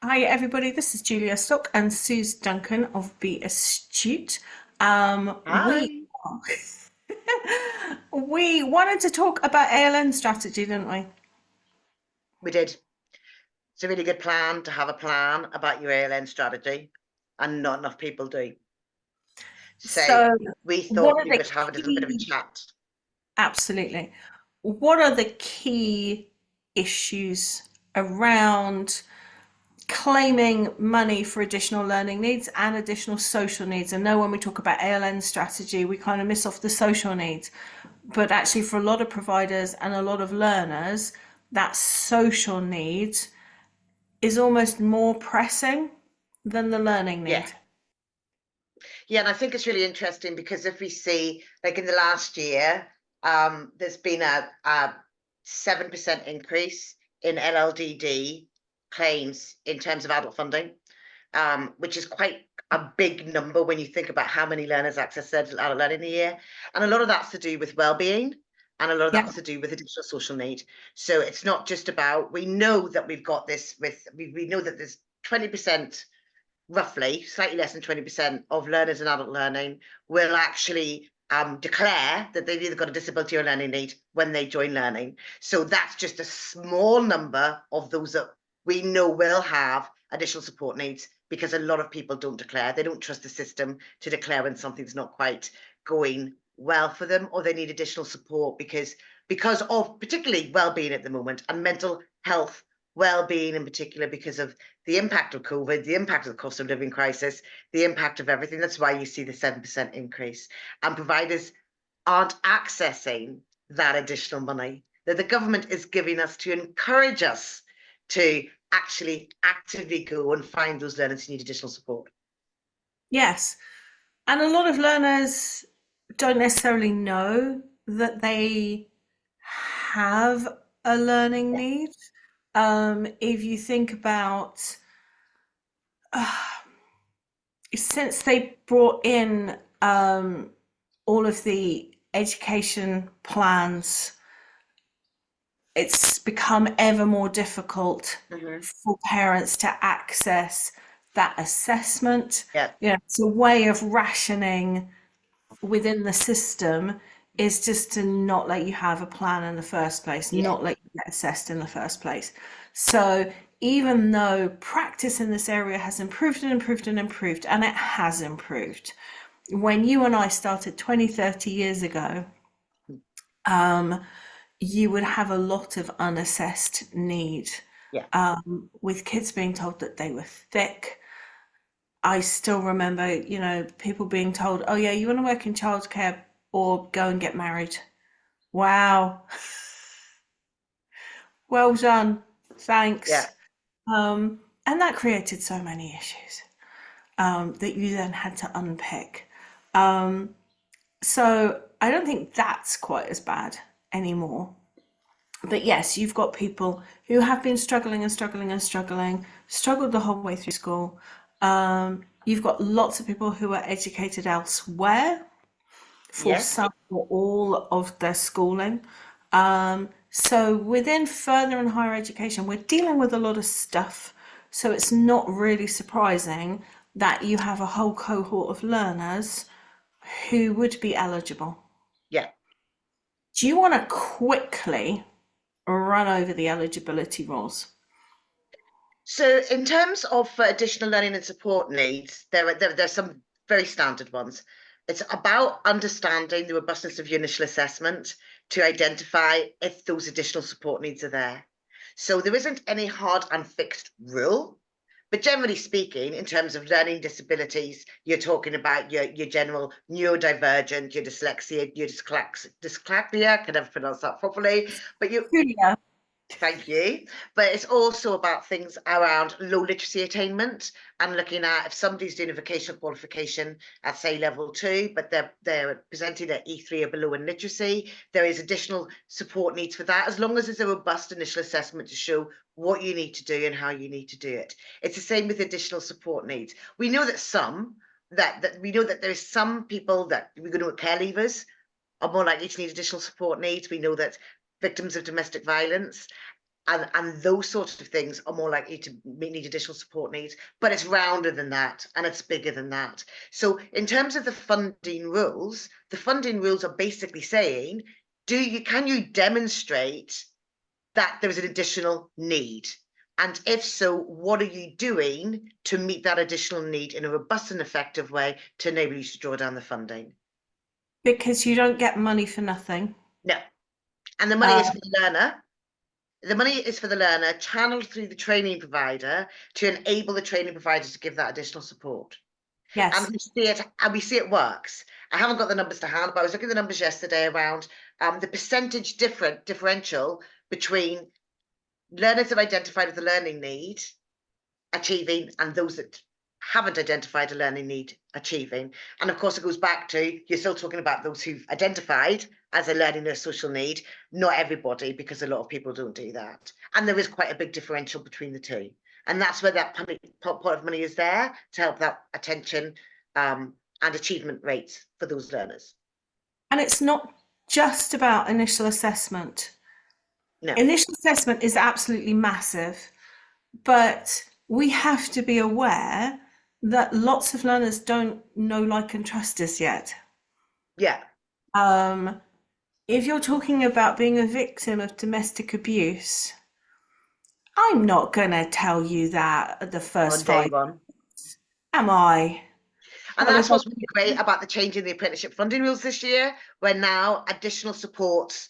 Hi, everybody. This is Julia Stock and Suze Duncan of Be Astute. We Hi. we wanted to talk about ALN strategy, didn't we? We did. It's a really good plan to have a plan about your ALN strategy, and not enough people do. So So, we what thought are we the would have a little bit of a key? chat. Absolutely. What are the key issues around claiming money for additional learning needs and additional social needs? And know when we talk about ALN strategy, we kind of miss off the social needs. But actually, for a lot of providers and a lot of learners, that social need is almost more pressing than the learning Yeah. need. Yeah, and I think it's really interesting because if we see, like in the last year, there's been a 7% increase in LLDD claims in terms of adult funding, which is quite a big number when you think about how many learners access adult learning in a year. And a lot of that's to do with well-being, and a lot of Yeah, that's to do with additional social need. So it's not just about, we know that we've got this with, we know that there's 20%, roughly, slightly less than 20% of learners in adult learning will actually declare that they've either got a disability or learning need when they join learning. So that's just a small number of those that we know will have additional support needs, because a lot of people don't declare. They don't trust the system to declare when something's not quite going well for them, or they need additional support because of particularly well-being at the moment, and mental health well-being in particular, because of the impact of COVID, the impact of the cost of living crisis, the impact of everything. That's why you see the 7% increase. And providers aren't accessing that additional money that the government is giving us to encourage us to actually actively go and find those learners who need additional support. yes. And a lot of learners don't necessarily know that they have a learning Yeah. need. If you think about since they brought in all of the education plans, it's become ever more difficult Mm-hmm. for parents to access that assessment. Yeah. You know, it's a way of rationing within the system is just to not let you have a plan in the first place, Yeah. not let you get assessed in the first place. So even though practice in this area has improved and improved and improved, and it has improved, when you and I started 20, 30 years ago, um, you would have a lot of unassessed need, Yeah. with kids being told that they were thick. I still remember, people being told, oh, yeah, you want to work in childcare or go and get married. Wow. Well done. Yeah. Thanks. And that created so many issues that you then had to unpick. Um, so I don't think that's quite as bad anymore. But yes, you've got people who have been struggling and struggling and struggling, struggled the whole way through school. You've got lots of people who are educated elsewhere for Yes. some or all of their schooling. So within further and higher education, we're dealing with a lot of stuff. So it's not really surprising that you have a whole cohort of learners who would be eligible. Yeah. Do you want to quickly run over the eligibility rules? So in terms of additional learning and support needs, there's some very standard ones. It's about understanding the robustness of your initial assessment to identify if those additional support needs are there. So there isn't any hard and fixed rule, but generally speaking, in terms of learning disabilities, you're talking about your general neurodivergent, your dyslexia, your dysclasia, I can never pronounce that properly, but you Julia. Thank you. But it's also about things around low literacy attainment, and looking at if somebody's doing a vocational qualification at, say, level 2, but they're presenting at E3 or below in literacy, there is additional support needs for that, as long as there's a robust initial assessment to show what you need to do and how you need to do it. It's the same with additional support needs. We know that we know that there's some people that we're going to care leavers are more likely to need additional support needs. We know that victims of domestic violence and those sorts of things are more likely to need additional support needs, but it's rounder than that and it's bigger than that. So in terms of the funding rules are basically saying, can you demonstrate that there is an additional need? And if so, what are you doing to meet that additional need in a robust and effective way to enable you to draw down the funding? Because you don't get money for nothing. No. And the money is for the learner. The money is for the learner, channeled through the training provider to enable the training provider to give that additional support. And Yes. we see it works. I haven't got the numbers to hand, but I was looking at the numbers yesterday around the percentage differential between learners that identified with a learning need achieving and those that haven't identified a learning need achieving. And of course, it goes back to, you're still talking about those who've identified as a learning or social need, not everybody, because a lot of people don't do that. And there is quite a big differential between the two. And that's where that pot of money is there to help that attention and achievement rates for those learners. And it's not just about initial assessment. No. Initial assessment is absolutely massive, but we have to be aware that lots of learners don't know, like, and trust us yet. Yeah. If you're talking about being a victim of domestic abuse, I'm not going to tell you that at the first On day 5 one. minutes, am I? And Well, that's what's really great about the change in the apprenticeship funding rules this year, where now additional supports,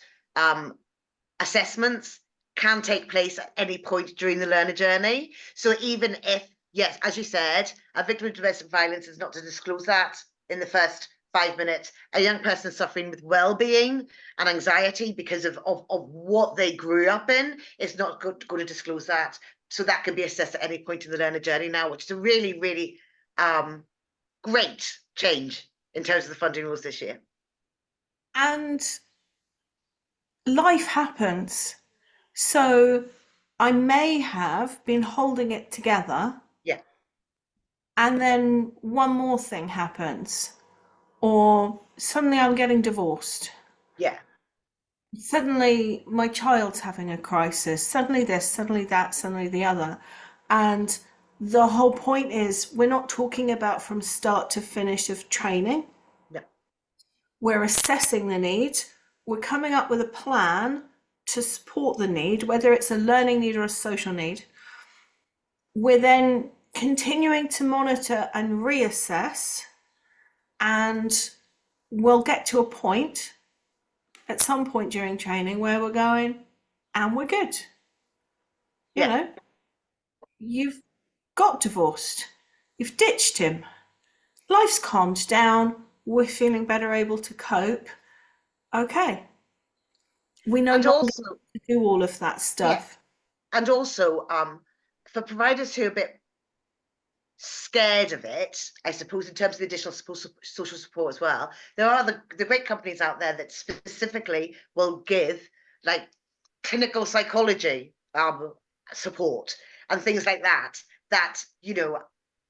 assessments can take place at any point during the learner journey. So even if, yes, as you said, a victim of domestic violence is not to disclose that in the first 5 minutes. A young person suffering with well-being and anxiety because of what they grew up in is not going to disclose that. So that can be assessed at any point in the learner journey now, which is a really, really great change in terms of the funding rules this year. And life happens. So I may have been holding it together. Yeah. And then one more thing happens, or suddenly I'm getting divorced. Yeah. Suddenly my child's having a crisis. Suddenly this, suddenly that, suddenly the other. And the whole point is, we're not talking about from start to finish of training. No. We're assessing the need. We're coming up with a plan to support the need, whether it's a learning need or a social need. We're then continuing to monitor and reassess, and we'll get to a point at some point during training where we're going, and we're good. You know, you've got divorced, you've ditched him, life's calmed down, we're feeling better able to cope. Okay. We no And longer also, to do all of that stuff. and also for providers who are a bit scared of it, I suppose, in terms of the additional social support as well, there are the great companies out there that specifically will give like clinical psychology support and things like that,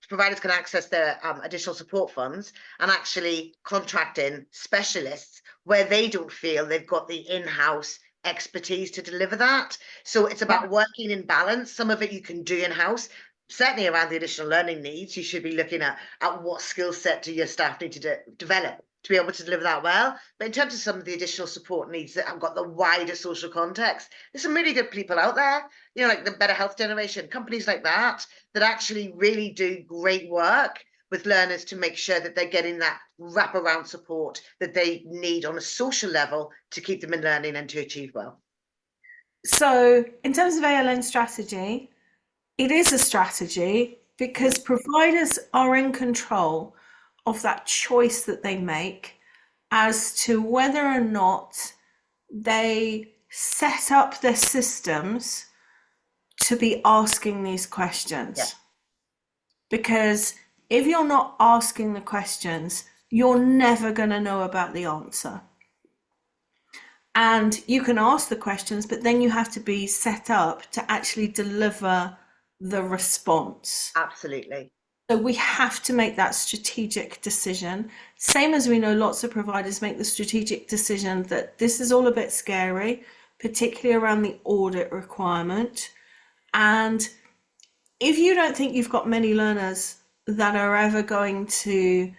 providers can access their additional support funds and actually contract in specialists where they don't feel they've got the in-house expertise to deliver that. So it's about working in balance. Some of it you can do in-house. Certainly around the additional learning needs, you should be looking at what skill set do your staff need to develop to be able to deliver that well. But in terms of some of the additional support needs that have got the wider social context, there's some really good people out there, like the Better Health Generation, companies like that actually really do great work with learners to make sure that they're getting that wraparound support that they need on a social level to keep them in learning and to achieve well. So in terms of ALN strategy, it is a strategy because providers are in control of that choice that they make as to whether or not they set up their systems to be asking these questions. Yeah. Because if you're not asking the questions, you're never going to know about the answer. And you can ask the questions, but then you have to be set up to actually deliver the response. Absolutely. So we have to make that strategic decision. Same as we know lots of providers make the strategic decision that this is all a bit scary. particularly around the audit requirement. And if you don't think you've got many learners that are ever going to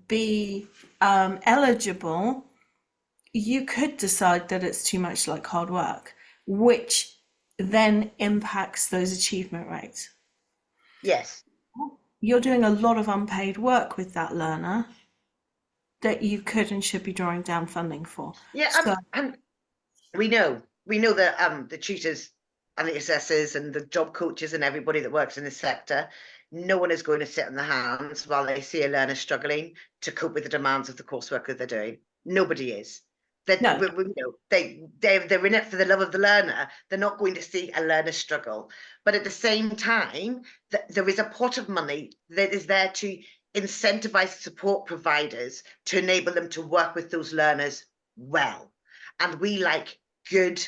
be eligible, you could decide that it's too much like hard work, which then impacts those achievement rates. Yes. You're doing a lot of unpaid work with that learner that you could and should be drawing down funding for. Yeah, So, and we know that the tutors and the assessors and the job coaches and everybody that works in this sector, no one is going to sit on their hands while they see a learner struggling to cope with the demands of the coursework that they're doing. Nobody is. no, They're in it for the love of the learner. They're not going to see a learner struggle. But at the same time, there is a pot of money that is there to incentivize support providers to enable them to work with those learners well. And we like good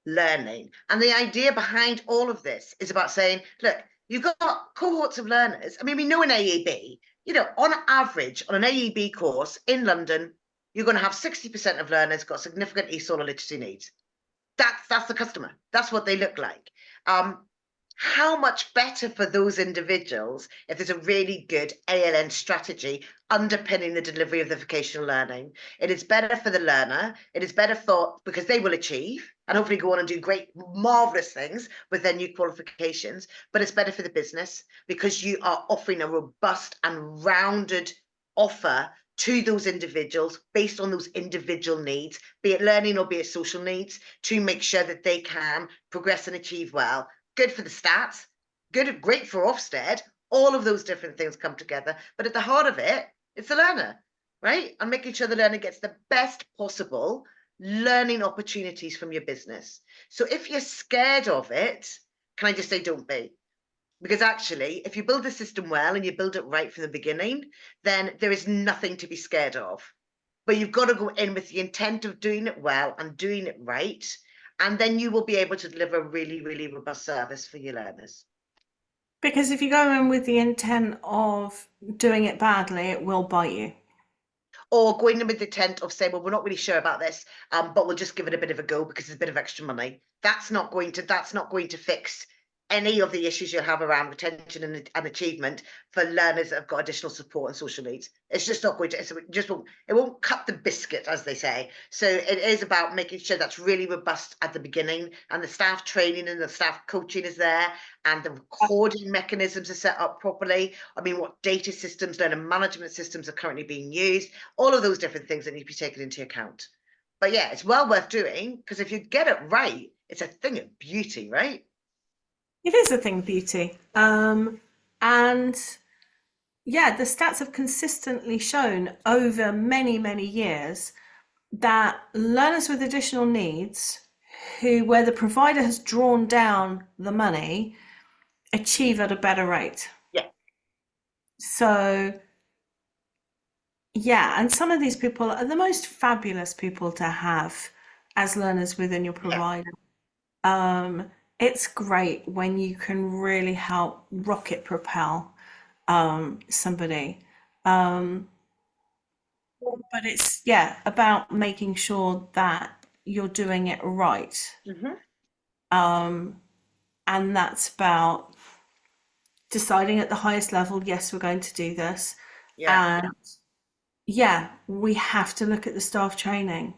learning. And the idea behind all of this is about saying, look, you've got cohorts of learners. I mean, we know in AEB, on average, on an AEB course in London, you're going to have 60% of learners got significant ESOL or literacy needs. That's the customer. That's what they look like. How much better for those individuals if there's a really good ALN strategy underpinning the delivery of the vocational learning. It is better for the learner. It is better because they will achieve and hopefully go on and do great, marvelous things with their new qualifications. But it's better for the business because you are offering a robust and rounded offer to those individuals based on those individual needs, be it learning or be it social needs, to make sure that they can progress and achieve well. Good for the stats, great for Ofsted. All of those different things come together. But at the heart of it, it's the learner, right? And making sure the learner gets the best possible learning opportunities from your business. So if you're scared of it, can I just say don't be? Because actually, if you build the system well and you build it right from the beginning, then there is nothing to be scared of. But you've got to go in with the intent of doing it well and doing it right. And then you will be able to deliver a really, really robust service for your learners. because if you go in with the intent of doing it badly, it will bite you. Or going in with the intent of saying, well, we're not really sure about this, but we'll just give it a bit of a go because there's a bit of extra money. That's not going to fix any of the issues you'll have around retention and achievement for learners that have got additional support and social needs. It's just not going to, it won't cut the biscuit, as they say. So it is about making sure that's really robust at the beginning, and the staff training and the staff coaching is there, and the recording mechanisms are set up properly. I mean, what data systems, learner management systems are currently being used, all of those different things that need to be taken into account. But yeah, it's well worth doing, because if you get it right, it's a thing of beauty, right? It is a thing of beauty. And yeah, the stats have consistently shown over many, many years that learners with additional needs where the provider has drawn down the money achieve at a better rate. Yeah. So yeah, and some of these people are the most fabulous people to have as learners within your provider. It's great when you can really help rocket propel somebody. But it's, yeah, about making sure that you're doing it right. Mm-hmm. And that's about deciding at the highest level, yes, we're going to do this. Yeah. And yeah, we have to look at the staff training, Yeah.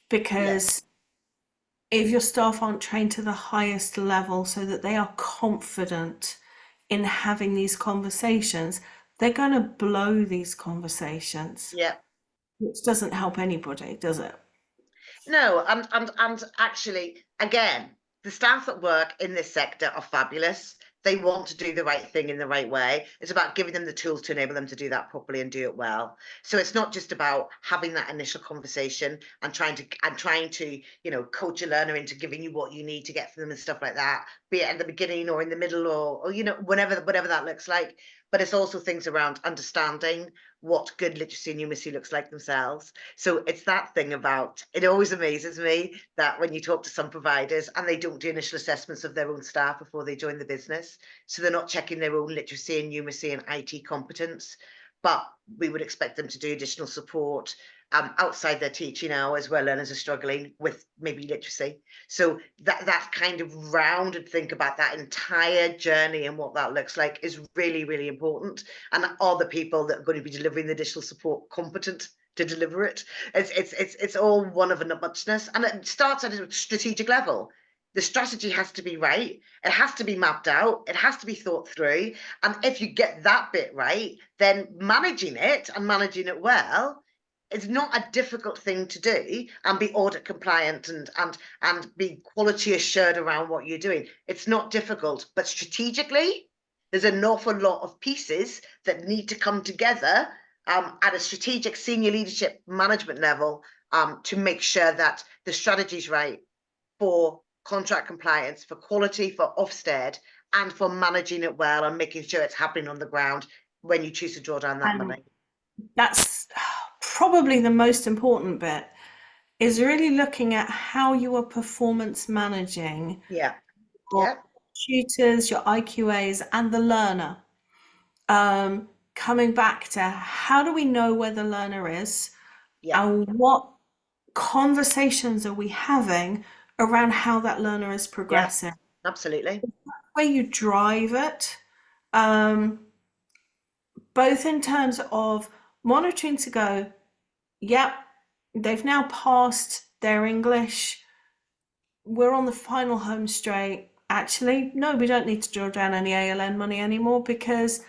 because if your staff aren't trained to the highest level so that they are confident in having these conversations, they're going to blow these conversations, Yeah. which doesn't help anybody, does it? No, and actually, again, the staff that work in this sector are fabulous. They want to do the right thing in the right way. It's about giving them the tools to enable them to do that properly and do it well. So it's not just about having that initial conversation and trying to coach a learner into giving you what you need to get for them and stuff like that, be it at the beginning or in the middle or whatever that looks like. But it's also things around understanding what good literacy and numeracy looks like themselves. So it's that thing about, it always amazes me that when you talk to some providers and they don't do initial assessments of their own staff before they join the business, so they're not checking their own literacy and numeracy and IT competence, but we would expect them to do additional support outside their teaching hours where learners are struggling with maybe literacy. So that kind of rounded think about that entire journey and what that looks like is really, really important. And are the people that are going to be delivering the digital support competent to deliver it? It's all one of a muchness, and it starts at a strategic level. The strategy has to be right. It has to be mapped out. It has to be thought through. And if you get that bit right, then managing it and managing it well, it's not a difficult thing to do, and be audit compliant and be quality assured around what you're doing. It's not difficult, but strategically, there's an awful lot of pieces that need to come together at a strategic senior leadership management level to make sure that the strategy's right for contract compliance, for quality, for Ofsted, and for managing it well and making sure it's happening on the ground when you choose to draw down that money. That's probably the most important bit, is really looking at how you are performance managing Yeah. your Yeah. tutors, your IQAs, and the learner. Coming back to how do we know where the learner is, Yeah. and what conversations are we having around how that learner is Yeah. progressing? Absolutely. Where you drive it, both in terms of monitoring to go, yep, they've now passed their English, we're on the final home straight. Actually, no, we don't need to draw down any ALN money anymore because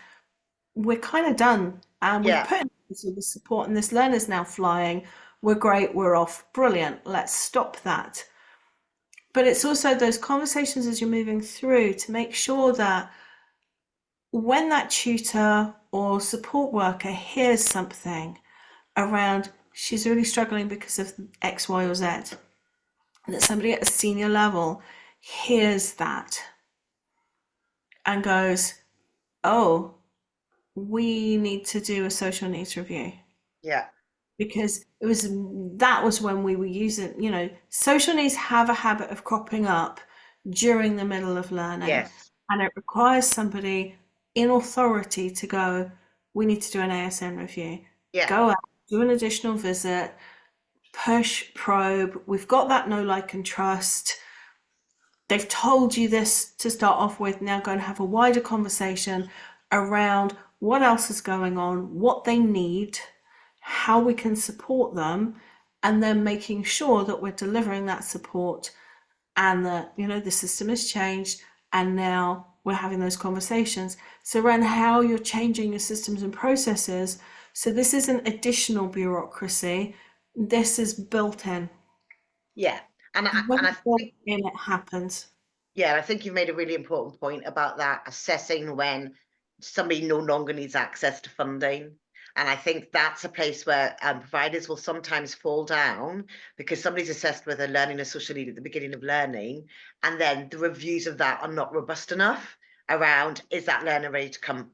we're kind of done. And we've Yeah. put in all the support, and this learner's now flying. We're great, we're off. Brilliant. Let's stop that. But it's also those conversations as you're moving through to make sure that when that tutor or support worker hears something around, she's really struggling because of X, Y, or Z, that somebody at a senior level hears that and goes, oh, we need to do a social needs review. Yeah. Because that was when we were using, social needs have a habit of cropping up during the middle of learning. Yes. And it requires somebody in authority to go, we need to do an ASN review. Yeah. Go out, do an additional visit, push, probe. We've got that know, like, and trust. They've told you this to start off with. Now go and have a wider conversation around what else is going on, what they need, how we can support them, and then making sure that we're delivering that support, and that the system has changed, and now we're having those conversations. So around how you're changing your systems and processes. So this isn't additional bureaucracy. This is built in. Yeah. And When I it's built think, in, it happens. yeah, I think you've made a really important point about that, assessing when somebody no longer needs access to funding. And I think that's a place where providers will sometimes fall down because somebody's assessed with a learning or social need at the beginning of learning, and then the reviews of that are not robust enough around, is that learner ready to come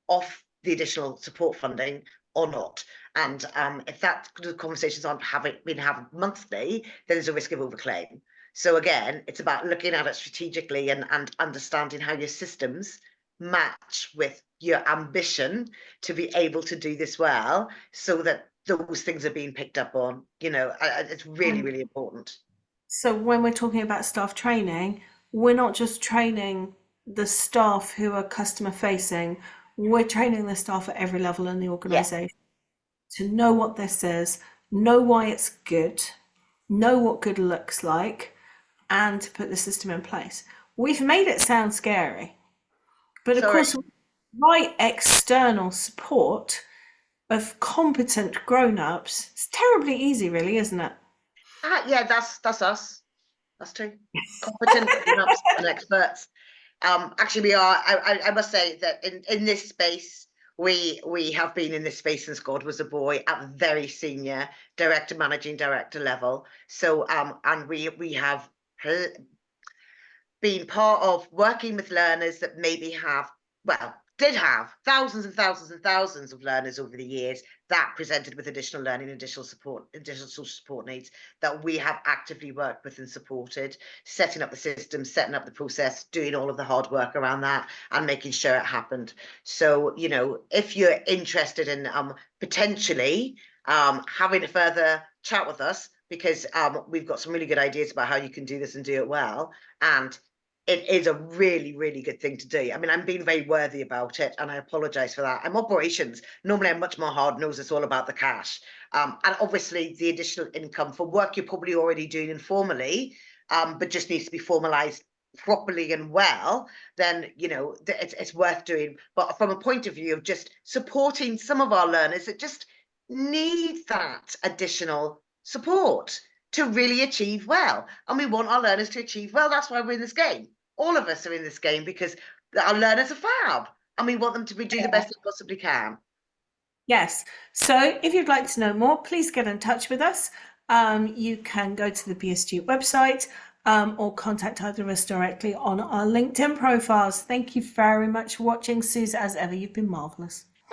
off the additional support funding or not? And if that the conversations aren't been had monthly, then there's a risk of overclaim. So again, it's about looking at it strategically and understanding how your systems match with your ambition to be able to do this well, so that those things are being picked up on. It's really, really important. So when we're talking about staff training, we're not just training the staff who are customer facing, we're training the staff at every level in the Yeah. organisation to know what this is, know why it's good, know what good looks like, and to put the system in place. We've made it sound scary, but of Sorry. course, right external support of competent grown-ups, it's terribly easy, really, isn't it? Yeah, that's us. That's true. Competent grown-ups and experts. Actually, we are. I must say that in this space, we have been in this space since God was a boy at very senior director, managing director level. So and we have been part of working with learners that maybe did have thousands and thousands and thousands of learners over the years that presented with additional learning, additional support, additional social support needs, that we have actively worked with and supported, setting up the system, setting up the process, doing all of the hard work around that, and making sure it happened. So, if you're interested in potentially having a further chat with us, because we've got some really good ideas about how you can do this and do it well. And it is a really, really good thing to do. I mean, I'm being very worthy about it, and I apologize for that. I'm operations. Normally, I'm much more hard-nosed. It's all about the cash. And obviously, the additional income for work you're probably already doing informally, but just needs to be formalized properly and well, then, you know, it's worth doing. But from a point of view of just supporting some of our learners that just need that additional support to really achieve well. And we want our learners to achieve well. That's why we're in this game. All of us are in this game because our learners are fab and we want them to do the best they possibly can. Yes. So if you'd like to know more, please get in touch with us. You can go to the Be Astute website or contact either of us directly on our LinkedIn profiles. Thank you very much for watching. Suze, as ever, you've been marvellous.